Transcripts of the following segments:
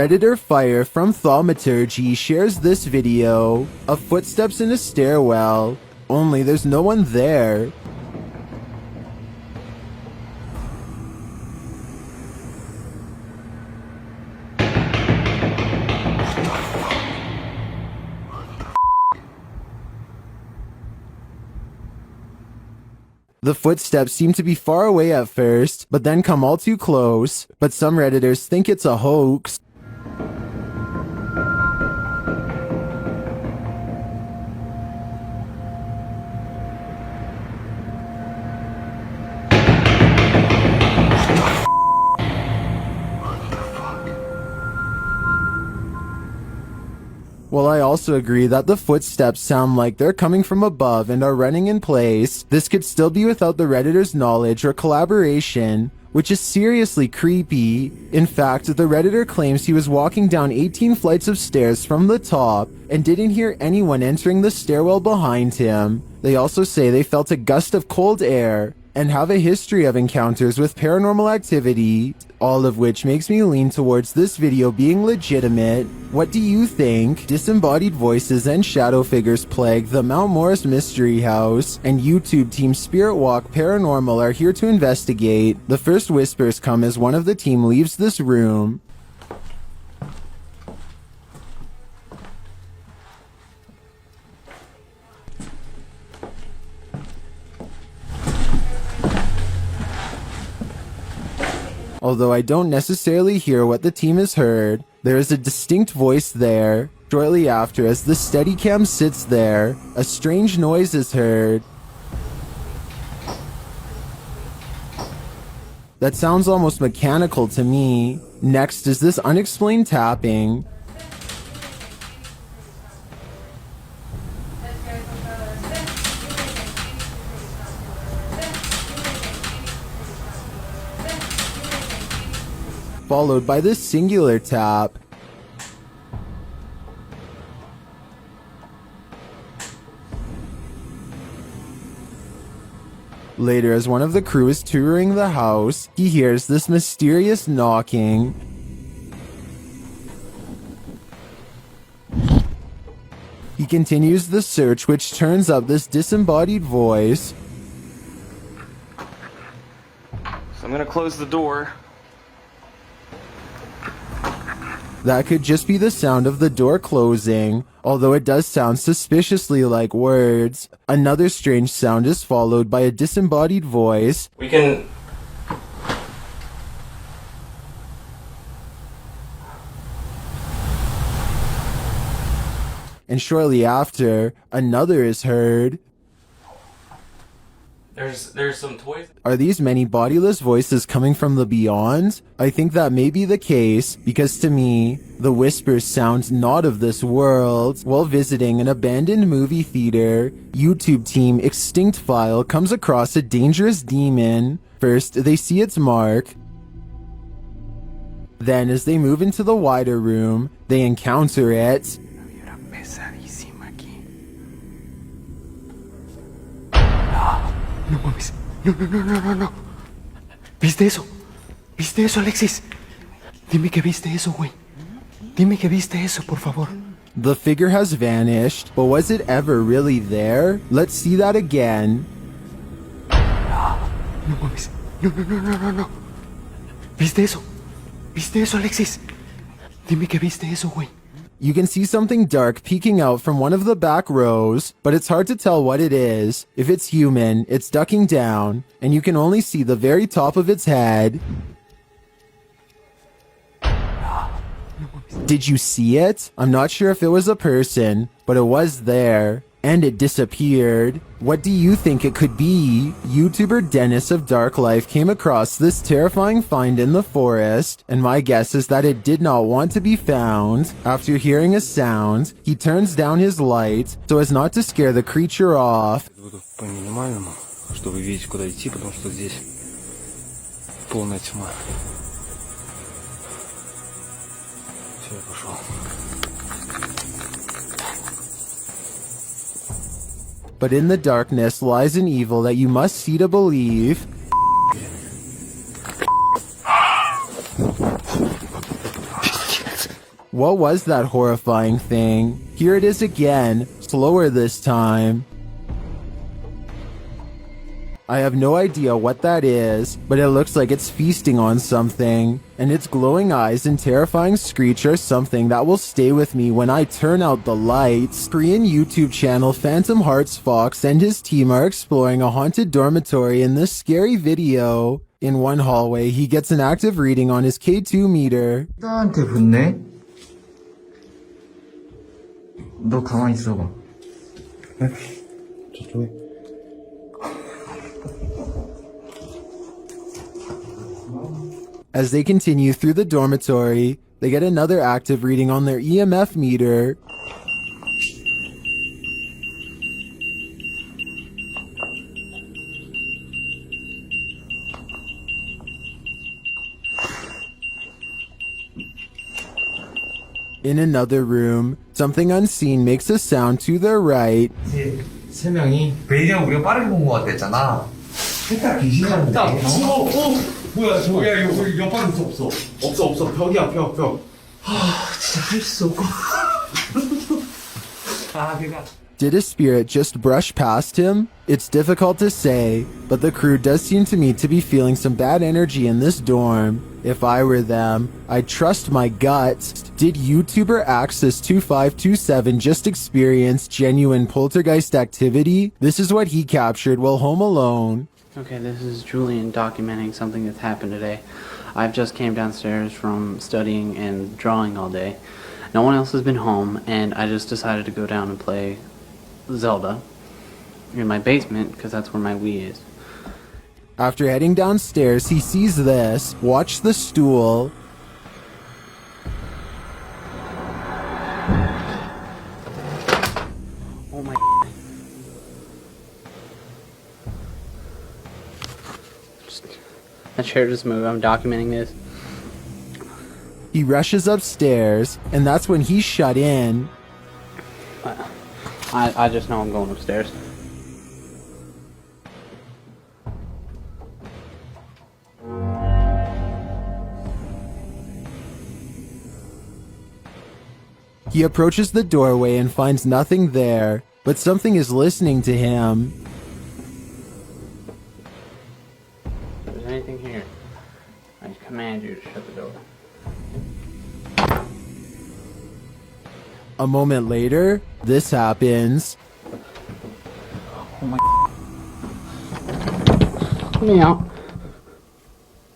Editor Fire from Thaumaturgy shares this video of footsteps in a stairwell, only there's no one there. The footsteps seem to be far away at first, but then come all too close, but some Redditors think it's a hoax. While I also agree that the footsteps sound like they're coming from above and are running in place, this could still be without the Redditor's knowledge or collaboration, which is seriously creepy. In fact, the Redditor claims he was walking down 18 flights of stairs from the top and didn't hear anyone entering the stairwell behind him. They also say they felt a gust of cold air and have a history of encounters with paranormal activity, all of which makes me lean towards this video being legitimate. What do you think? Disembodied voices and shadow figures plague the Mount Morris Mystery House, and YouTube team Spirit Walk Paranormal are here to investigate. The first whispers come as one of the team leaves this room. Although I don't necessarily hear what the team has heard, there is a distinct voice there. Shortly after, as the Steadicam sits there, a strange noise is heard. That sounds almost mechanical to me. Next is this unexplained tapping. Followed by this singular tap. Later, as one of the crew is touring the house, he hears this mysterious knocking. He continues the search, which turns up this disembodied voice. So I'm gonna close the door. That could just be the sound of the door closing, although it does sound suspiciously like words. Another strange sound is followed by a disembodied voice. We can... And shortly after, another is heard. There's some toys. Are these many bodiless voices coming from the beyond? I think that may be the case, because to me, the whispers sound not of this world. While visiting an abandoned movie theater, YouTube team Extinct File comes across a dangerous demon. First, they see its mark. Then, as they move into the wider room, they encounter it. No mames. No. ¿Viste eso? ¿Viste eso, Alexis? Dime que viste eso, güey. Dime que viste eso, por favor. The figure has vanished, but was it ever really there? Let's see that again. No mames. No. ¿Viste eso? ¿Viste eso, Alexis? Dime que viste eso, güey. You can see something dark peeking out from one of the back rows, but it's hard to tell what it is. If it's human, it's ducking down, and you can only see the very top of its head. Did you see it? I'm not sure if it was a person, but it was there. And it disappeared. What do you think it could be? YouTuber Dennis of Dark Life came across this terrifying find in the forest, and my guess is that it did not want to be found. After hearing a sound, he turns down his light so as not to scare the creature off. По минимальному, чтобы видеть, куда идти, потому что здесь полная тьма. Все, я пошел. But in the darkness lies an evil that you must see to believe. What was that horrifying thing? Here it is again, slower this time. I have no idea what that is, but it looks like it's feasting on something, and its glowing eyes and terrifying screech are something that will stay with me when I turn out the lights. Korean YouTube channel Phantom Hearts Fox and his team are exploring a haunted dormitory in this scary video. In one hallway, he gets an active reading on his K2 meter. 나한테 붙네? 너 가만히 있어봐. 저쪽에. As they continue through the dormitory, they get another active reading on their EMF meter. In another room, something unseen makes a sound to their right. 세 명이 베이디랑 우리가 빠르게 본 것 같았잖아. 색깔 귀신이었는데. 뭐야 저기야 여기 옆방 없어. 없어 벽이야 벽. 진짜 할 수 없고. 걔가. Did a spirit just brush past him? It's difficult to say, but the crew does seem to me to be feeling some bad energy in this dorm. If I were them, I'd trust my gut. Did YouTuber Axis2527 just experience genuine poltergeist activity? This is what he captured while home alone. Okay, this is Julian documenting something that's happened today. I've just came downstairs from studying and drawing all day. No one else has been home, and I just decided to go down and play Zelda in my basement, because that's where my Wii is. After heading downstairs, he sees this. Watch the stool. Oh my... That chair just moved. I'm documenting this. He rushes upstairs, and that's when he's shut in. I just know I'm going upstairs. He approaches the doorway and finds nothing there, but something is listening to him. If there's anything here, I command you to shut the door. A moment later, this happens. Let me out.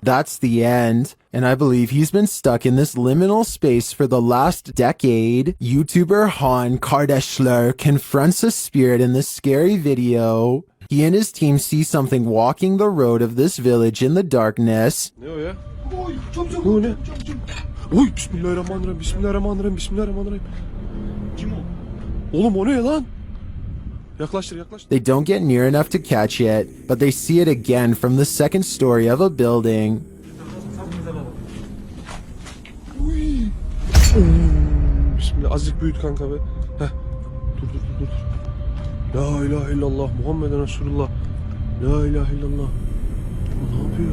That's the end, and I believe he's been stuck in this liminal space for the last decade. YouTuber Han Kardashler confronts a spirit in this scary video. He and his team see something walking the road of this village in the darkness. Ne o ne? Oy bismillahirrahmanirrahim. Kim o? Oğlum o ne lan? Yaklaştır. They don't get near enough to catch it, but they see it again from the second story of a building. Bismillah azıcık büyüt kanka be. Heh. Dur. La ilahe illallah Muhammeden Resulullah. La ilahe illallah. Ne yapıyor?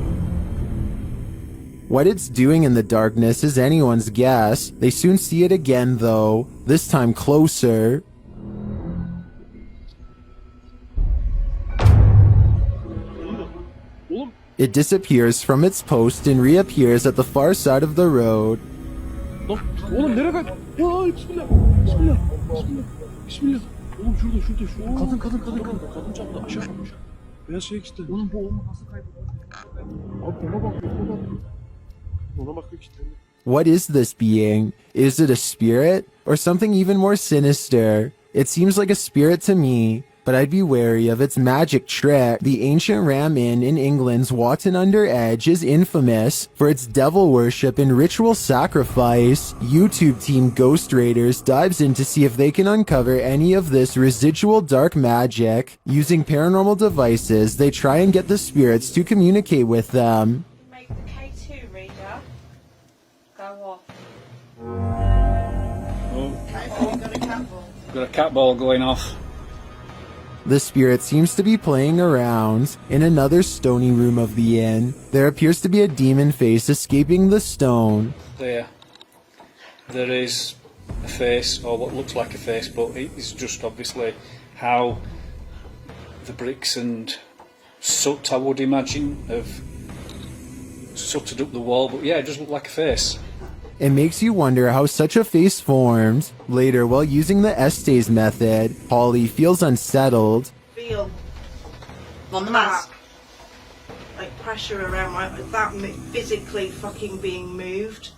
What it's doing in the darkness is anyone's guess. They soon see it again though, this time closer. It disappears from its post and reappears at the far side of the road. Oğlum nereye kaç? Ya bismillah. Oğlum şurada. Kadın çarptı aşağı. Beyaz şey işte. Oğlum bu nasıl kayboldu? Abi ona bakıyor işte. What is this being? Is it a spirit? Or something even more sinister? It seems like a spirit to me, but I'd be wary of its magic trick. The ancient Ram Inn in England's Watton Under Edge is infamous for its devil worship and ritual sacrifice. YouTube team Ghost Raiders dives in to see if they can uncover any of this residual dark magic. Using paranormal devices, they try and get the spirits to communicate with them. Make the K2 reader go off. Got a cat ball going off. The spirit seems to be playing around. In another stony room of the inn, there appears to be a demon face escaping the stone. There. there is a face, or what looks like a face, but it's just obviously how the bricks and soot, I would imagine, have sooted up the wall. But yeah, it does look like a face. It makes you wonder how such a face formed. Later, while using the Estes method, Holly feels unsettled. Feel On the mask. like pressure around that physically fucking being moved.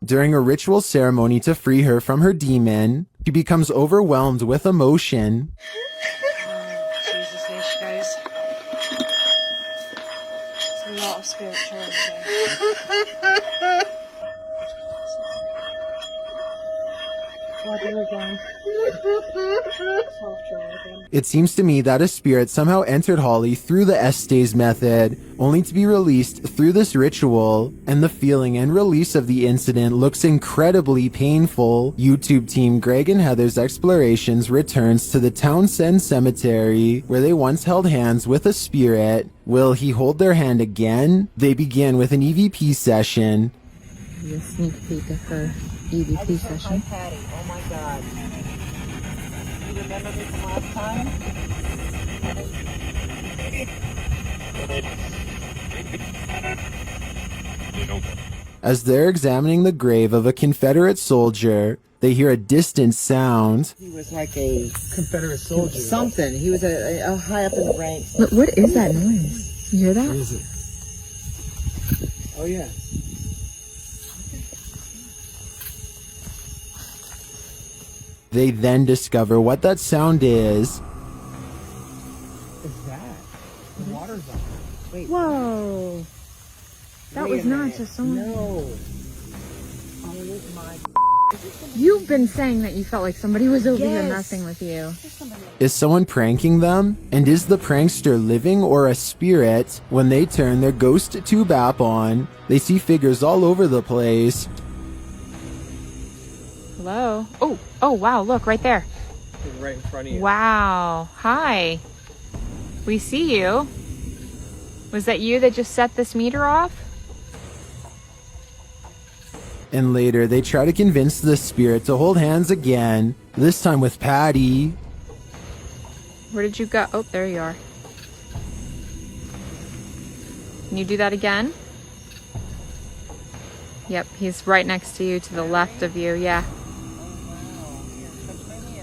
During a ritual ceremony to free her from her demon, she becomes overwhelmed with emotion. Jesus, here she goes. It's a lot of spirituality. It seems to me that a spirit somehow entered Holly through the Estes method, only to be released through this ritual, and the feeling and release of the incident looks incredibly painful. YouTube team Greg and Heather's Explorations returns to the Townsend Cemetery, where they once held hands with a spirit. Will he hold their hand again? They begin with an EVP session. A sneak peek of her EVP session. Patty, oh my God. You remember this last time? As they're examining the grave of a Confederate soldier, they hear a distant sound. He was like a Confederate soldier. Something. He was a high up in the ranks. But what is that noise? You hear that? What is it? Oh yeah. They then discover what that sound is. What's that? The water's on. Wait. Whoa. That Wait was a not minute. just someone. No. Oh my. You've been saying that you felt like somebody was over here Yes. messing with you. Is someone pranking them? And is the prankster living or a spirit? When they turn their ghost tube app on, they see figures all over the place. Hello? Oh, wow, look, right there. Right in front of you. Wow. Hi. We see you. Was that you that just set this meter off? And later, they try to convince the spirit to hold hands again, this time with Patty. Where did you go? Oh, there you are. Can you do that again? Yep, he's right next to you, to the left of you, yeah.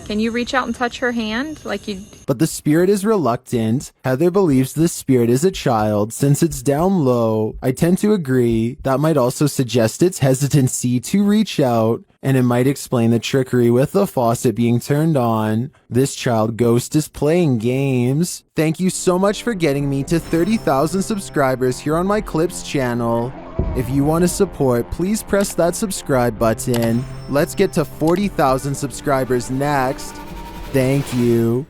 Can you reach out and touch her hand like you... But the spirit is reluctant. Heather believes the spirit is a child since it's down low. I tend to agree. That might also suggest its hesitancy to reach out, and it might explain the trickery with the faucet being turned on. This child ghost is playing games. Thank you so much for getting me to 30,000 subscribers here on my Clips channel. If you want to support, please press that subscribe button. Let's get to 40,000 subscribers next. Thank you.